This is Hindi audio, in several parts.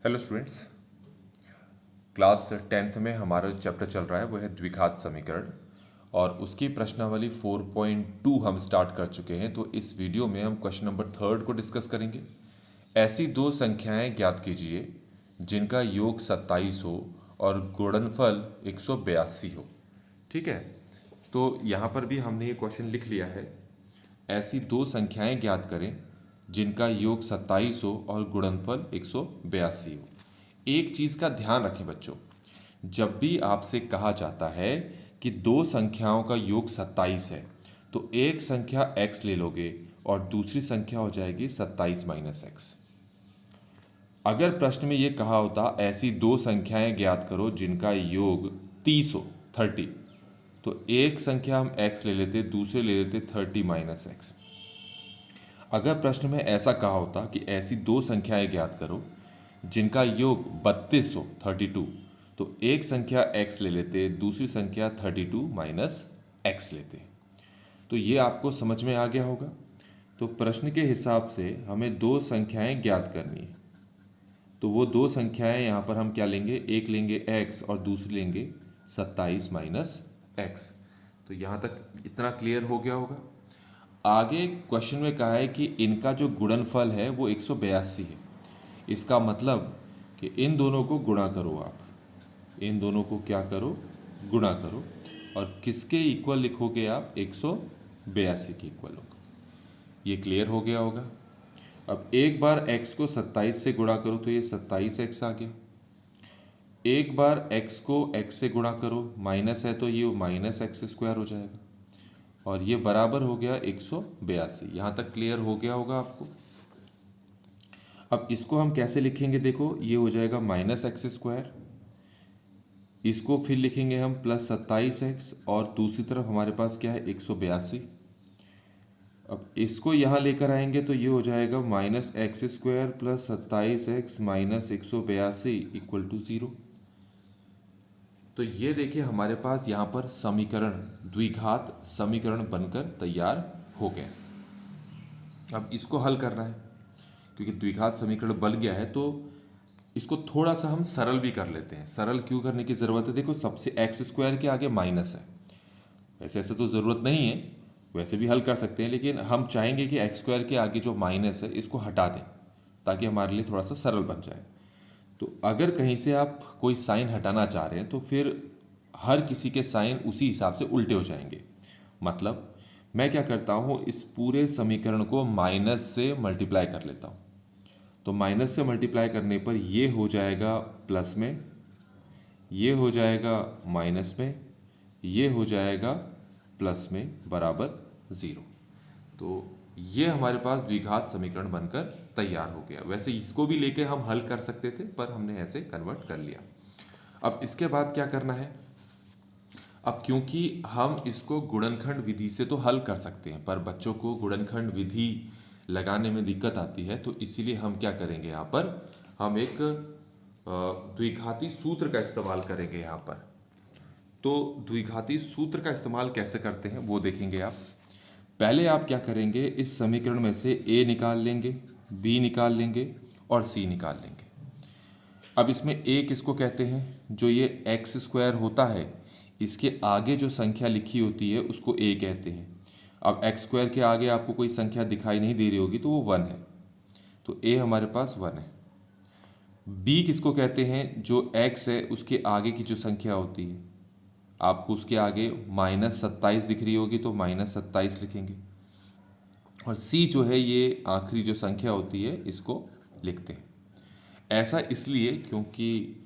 हेलो स्टूडेंट्स, क्लास 10th में हमारा जो चैप्टर चल रहा है वो है द्विघात समीकरण और उसकी प्रश्नावली 4.2 हम स्टार्ट कर चुके हैं। तो इस वीडियो में हम क्वेश्चन नंबर 3 को डिस्कस करेंगे। ऐसी दो संख्याएं ज्ञात कीजिए जिनका योग 27 हो और गुणनफल 182 हो। ठीक है, तो यहाँ पर भी हमने ये क्वेश्चन लिख लिया है। ऐसी दो संख्याएं ज्ञात करें जिनका योग 27 हो और गुणनफल 182 हो। एक चीज़ का ध्यान रखें बच्चों, जब भी आपसे कहा जाता है कि दो संख्याओं का योग 27 है तो एक संख्या x ले लोगे और दूसरी संख्या हो जाएगी 27 माइनस x। अगर प्रश्न में ये कहा होता ऐसी दो संख्याएं ज्ञात करो जिनका योग 30 हो 30, तो एक संख्या हम x ले लेते, दूसरे ले लेते 30 माइनस x। अगर प्रश्न में ऐसा कहा होता कि ऐसी दो संख्याएं ज्ञात करो जिनका योग 32 हो 32, तो एक संख्या x ले लेते, दूसरी संख्या 32 माइनस x लेते। तो ये आपको समझ में आ गया होगा। तो प्रश्न के हिसाब से हमें दो संख्याएं ज्ञात करनी है, तो वो दो संख्याएं यहाँ पर हम क्या लेंगे, एक लेंगे x और दूसरी लेंगे 27 माइनस x। तो यहाँ तक इतना क्लियर हो गया होगा। आगे क्वेश्चन में कहा है कि इनका जो गुणनफल है वो 182 है। इसका मतलब कि इन दोनों को गुणा करो, आप इन दोनों को क्या करो, गुणा करो, और किसके इक्वल लिखोगे आप, 182 के इक्वल होगा। ये क्लियर हो गया होगा। अब एक बार x को 27 से गुणा करो तो ये 27x आ गया। एक बार x को x से गुणा करो, माइनस है तो ये माइनस एक्स स्क्वायर हो जाएगा और ये बराबर हो गया 182। यहाँ तक क्लियर हो गया होगा आपको। अब इसको हम कैसे लिखेंगे, देखो ये हो जाएगा माइनस एक्स स्क्वायर, इसको फिर लिखेंगे हम प्लस 27x और दूसरी तरफ हमारे पास क्या है 182। अब इसको यहाँ लेकर आएंगे तो ये हो जाएगा minus x square plus 27x minus 182 equal to 0। तो ये देखिए हमारे पास यहाँ पर समीकरण, द्विघात समीकरण बनकर तैयार हो गया। अब इसको हल करना है, क्योंकि द्विघात समीकरण बन गया है तो इसको थोड़ा सा हम सरल भी कर लेते हैं। सरल क्यों करने की ज़रूरत है, देखो सबसे एक्स स्क्वायर के आगे माइनस है, वैसे ऐसे तो ज़रूरत नहीं है, वैसे भी हल कर सकते हैं, लेकिन हम चाहेंगे कि एक्स स्क्वायर के आगे जो माइनस है इसको हटा दें ताकि हमारे लिए थोड़ा सा सरल बन जाए। तो अगर कहीं से आप कोई साइन हटाना चाह रहे हैं तो फिर हर किसी के साइन उसी हिसाब से उल्टे हो जाएंगे। मतलब मैं क्या करता हूँ, इस पूरे समीकरण को माइनस से मल्टीप्लाई कर लेता हूँ। तो माइनस से मल्टीप्लाई करने पर ये हो जाएगा प्लस में, ये हो जाएगा माइनस में, ये हो जाएगा प्लस में, बराबर 0। तो ये हमारे पास द्विघात समीकरण बनकर तैयार हो गया। वैसे इसको भी लेके हम हल कर सकते थे पर हमने ऐसे कन्वर्ट कर लिया। अब इसके बाद क्या करना है, अब क्योंकि हम इसको गुणनखंड विधि से तो हल कर सकते हैं पर बच्चों को गुणनखंड विधि लगाने में दिक्कत आती है, तो इसीलिए हम क्या करेंगे, यहाँ पर हम एक द्विघाती सूत्र का इस्तेमाल करेंगे यहाँ पर। तो द्विघाती सूत्र का इस्तेमाल कैसे करते हैं वो देखेंगे आप। पहले आप क्या करेंगे, इस समीकरण में से a निकाल लेंगे, b निकाल लेंगे और c निकाल लेंगे। अब इसमें a किसको कहते हैं, जो ये एक्स स्क्वायर होता है इसके आगे जो संख्या लिखी होती है उसको a कहते हैं। अब एक्स स्क्वायर के आगे आपको कोई संख्या दिखाई नहीं दे रही होगी तो वो 1 है, तो a हमारे पास 1 है। b किसको कहते हैं, जो x है उसके आगे की जो संख्या होती है, आपको उसके आगे माइनस 27 दिख रही होगी तो माइनस 27 लिखेंगे। और c जो है ये आखिरी जो संख्या होती है इसको लिखते हैं। ऐसा इसलिए क्योंकि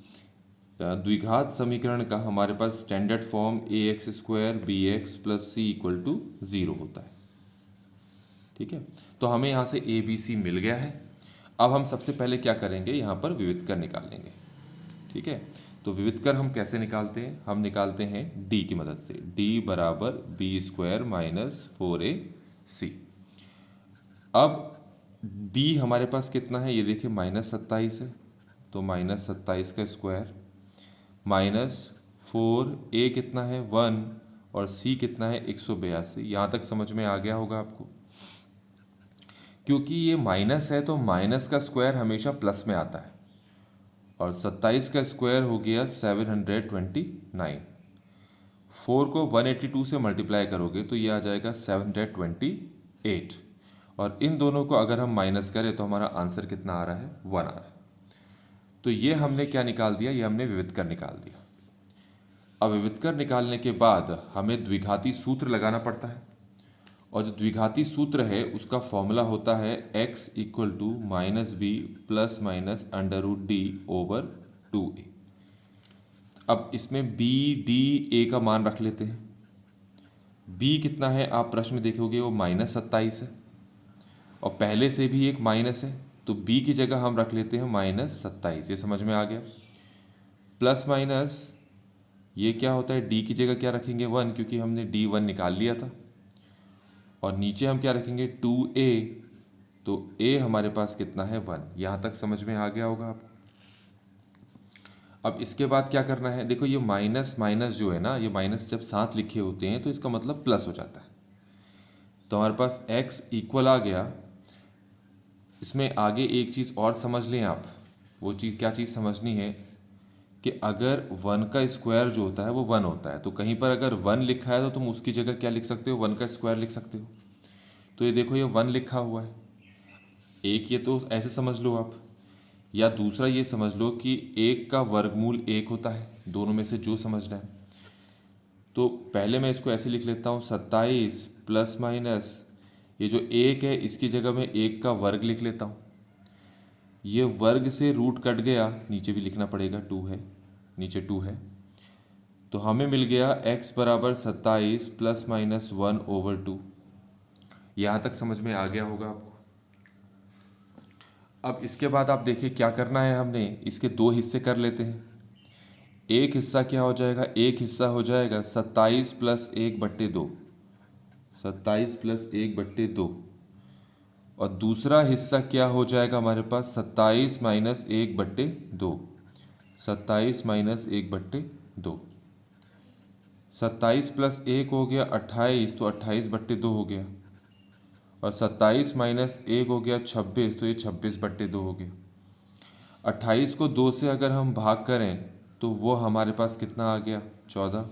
द्विघात समीकरण का हमारे पास standard form ax square bx plus c equal to 0 होता है। ठीक है, तो हमें यहाँ से a b c मिल गया है। अब हम सबसे पहले क्या करेंगे, यहाँ पर विविधकर निकाल लेंगे। ठीक है, तो विविधकर हम कैसे निकालते हैं, हम निकालते हैं d की मदद से। d बराबर बी स्क्वायर माइनस 4ac। अब b हमारे पास कितना है, ये देखिए माइनस 27 है, तो माइनस 27 का स्क्वायर माइनस 4a कितना है 1 और c कितना है 182। यहाँ तक समझ में आ गया होगा आपको। क्योंकि ये माइनस है तो माइनस का स्क्वायर हमेशा प्लस में आता है और 27 का स्क्वायर हो गया 729। 4 को 182 से मल्टीप्लाई करोगे तो ये आ जाएगा 728। और इन दोनों को अगर हम माइनस करें तो हमारा आंसर कितना आ रहा है, 1 आ रहा है। तो ये हमने क्या निकाल दिया, ये हमने विविधकर निकाल दिया। अब विविधकर निकालने के बाद हमें द्विघाती सूत्र लगाना पड़ता है, और जो द्विघाती सूत्र है उसका फॉर्मूला होता है x equal to minus B plus minus under root D over 2a। अब इसमें b d a का मान रख लेते हैं। b कितना है आप प्रश्न में देखोगे, वो -27 है, और पहले से भी एक माइनस है, तो b की जगह हम रख लेते हैं -27। ये समझ में आ गया। प्लस माइनस ये क्या होता है, d की जगह क्या रखेंगे, 1, क्योंकि हमने d1 निकाल लिया था। और नीचे हम क्या रखेंगे, 2a, तो a हमारे पास कितना है, 1। यहाँ तक समझ में आ गया होगा आपको। अब इसके बाद क्या करना है, देखो ये माइनस माइनस जो है ना, ये माइनस जब साथ लिखे होते हैं तो इसका मतलब प्लस हो जाता है। तो हमारे पास x इक्वल आ गया। इसमें आगे एक चीज़ और समझ लें आप, वो चीज़ क्या चीज़ समझनी है कि अगर 1 का स्क्वायर जो होता है वो 1 होता है, तो कहीं पर अगर 1 लिखा है तो तुम उसकी जगह क्या लिख सकते हो, 1 का स्क्वायर लिख सकते हो। तो ये देखो ये 1 लिखा हुआ है, एक ये तो ऐसे समझ लो आप, या दूसरा ये समझ लो कि 1 का वर्गमूल 1 होता है, दोनों में से जो समझना है। तो पहले मैं इसको ऐसे लिख लेता हूँ, 27 प्लस माइनस ये जो 1 है इसकी जगह मैं 1 का वर्ग लिख लेता हूँ। ये वर्ग से रूट कट गया, नीचे भी लिखना पड़ेगा, 2 है, नीचे 2 है, तो हमें मिल गया x बराबर 27 प्लस माइनस 1 ओवर 2। यहाँ तक समझ में आ गया होगा आपको। अब इसके बाद आप देखिए क्या करना है, हमने इसके 2 हिस्से कर लेते हैं। एक हिस्सा क्या हो जाएगा, एक हिस्सा हो जाएगा 27 प्लस 1/2, 27 प्लस 1/2, और दूसरा हिस्सा क्या हो जाएगा हमारे पास, 27 माइनस 1/2, 27 माइनस 1/2। 27 प्लस 1 हो गया 28, तो 28/2 हो गया, और 27 माइनस 1 हो गया 26, तो ये 26/2 हो गया। 28 को 2 से अगर हम भाग करें तो वो हमारे पास कितना आ गया, 14,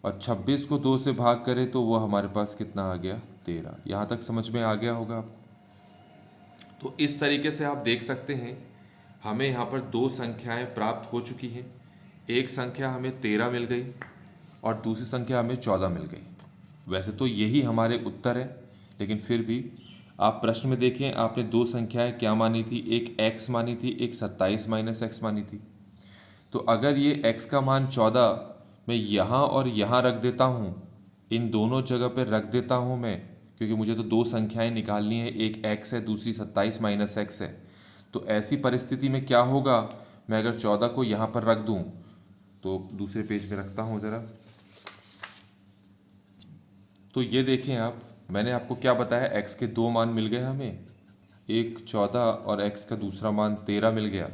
और 26 को 2 से भाग करें तो वो हमारे पास कितना आ गया, 13। यहाँ तक समझ में आ गया होगा आपको। तो इस तरीके से आप देख सकते हैं हमें यहाँ पर 2 संख्याएं प्राप्त हो चुकी हैं। एक संख्या हमें 13 मिल गई और दूसरी संख्या हमें 14 मिल गई। वैसे तो यही हमारे उत्तर है, लेकिन फिर भी आप प्रश्न में देखें, आपने 2 संख्याएं क्या मानी थी, एक x मानी थी, एक 27 माइनस x मानी थी। तो अगर ये x का मान 14 मैं यहाँ और यहाँ रख देता हूँ, इन दोनों जगह पर रख देता हूँ मैं, क्योंकि मुझे तो 2 संख्याएं निकालनी है, एक x है दूसरी 27 माइनस x है। तो ऐसी परिस्थिति में क्या होगा, मैं अगर 14 को यहाँ पर रख दूँ, तो दूसरे पेज पे रखता हूँ ज़रा। तो ये देखें आप, मैंने आपको क्या बताया, x के 2 मान मिल गए हमें, एक 14 और x का दूसरा मान 13 मिल गया।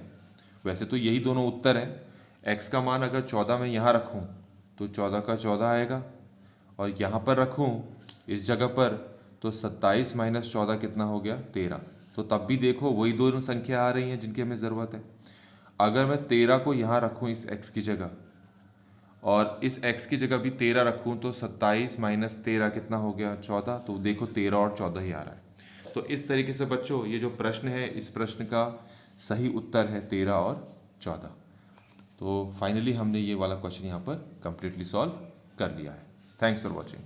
वैसे तो यही दोनों उत्तर हैं। x का मान अगर 14 में यहाँ रखूँ तो 14 का 14 आएगा, और यहाँ पर रखूँ इस जगह पर तो 27 माइनस 14 कितना हो गया, 13। तो तब भी देखो वही दोनों संख्या आ रही हैं जिनकी हमें ज़रूरत है। अगर मैं 13 को यहाँ रखूँ इस x की जगह, और इस x की जगह भी 13 रखूँ, तो 27 माइनस 13 कितना हो गया, 14। तो देखो 13 और 14 ही आ रहा है। तो इस तरीके से बच्चों ये जो प्रश्न है, इस प्रश्न का सही उत्तर है 13 और 14। तो फाइनली हमने ये वाला क्वेश्चन यहाँ पर कंप्लीटली सॉल्व कर लिया है। Thanks for watching.